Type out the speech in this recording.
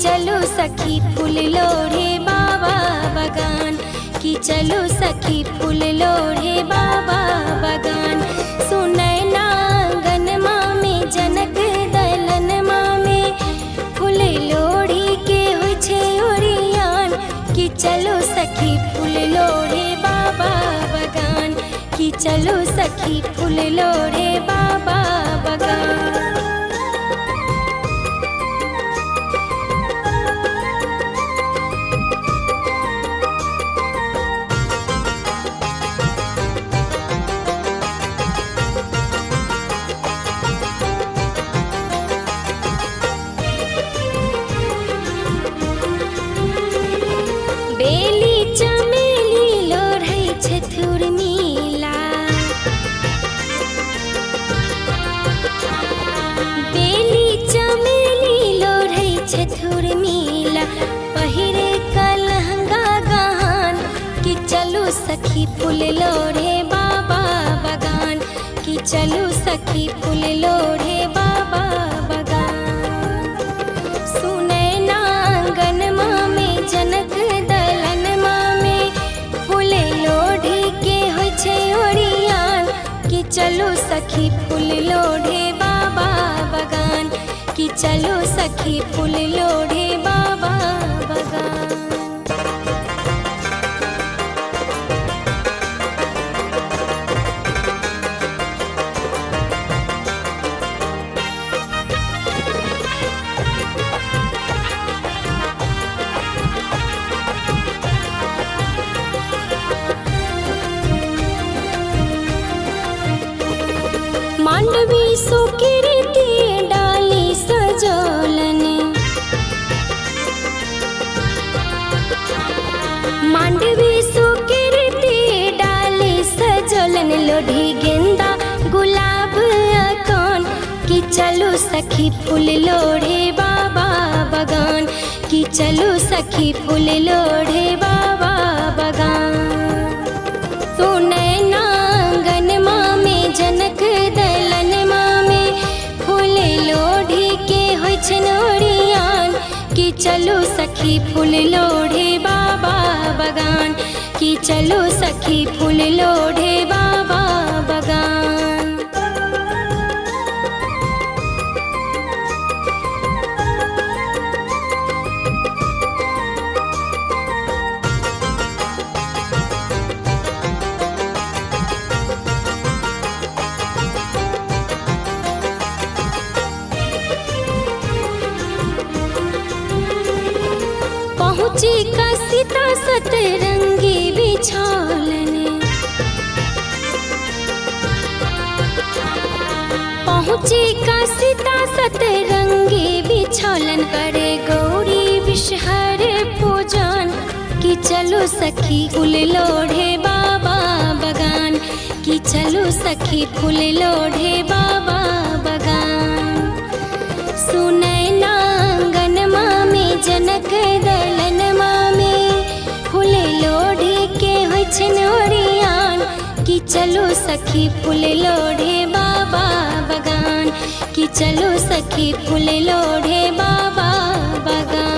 चलो सखी फूल लोढ़े बाबा बगान, कि चलो सखी फूल लोढ़े बाबा बगान। सुनय नांगन मामे जनक दलन मामे फूल लोढ़ी के होय छे ओरियान, कि चलो सखी फूल लोढ़े बाबा बगान, कि चलो सखी फूल लोढ़े बाबा बगान। बेली चमेली लोढ़ै छथुर मीला, बेली चमेली लोढ़ै छथुर मीला, पहिरे का लहंगा गहन, कि चलो सखी फूल लोढ़े बाबा बगान, कि चलो सखी फूल लोढ़े बाबा बगान। सुनय नांगन मामे जनक दलन मामे फूल लोढ़ी के होय छे ओरियान, कि चलो सखी फूल लोढ़े बाबा बगान, कि चलो सखी फूल लोढ़े बाबा बगान। मांडवी सुकीर्ति डाली सजोलन, मांडवी सुकीर्ति डाली सजोलन, लोढ़ी गेंदा गुलाब अकान, कि चलो सखी फूल लोढ़े बाबा बगान, कि चलो सखी फूल लोढ़े बाबा बगान। सुनय नांगन मामे जनक दलन मामे फूल लोढ़ी के होय छन ओरियान, कि चलो सखी फूल लोढ़े बाबा बगान, कि चलो सखी फूल लोढ़े बाबा बगान। पहुँची का सीता सतरंगी बिछौलन, पहुँची का सीता सतरंगी बिछौलन, करे गौरी विषहर पूजन, कि चलो सखी फूल लोढ़े बाबा बगान, कि चलो सखी फूल लोढ़े बाबा बगान। सुनय नांगन मामे जनक दलन मामे फूल लोढ़ी के होय छन ओरियान, कि चलो सखी फूल लोढ़े बाबा बगान, कि चलो सखी फूल लोढ़े बाबा बगान।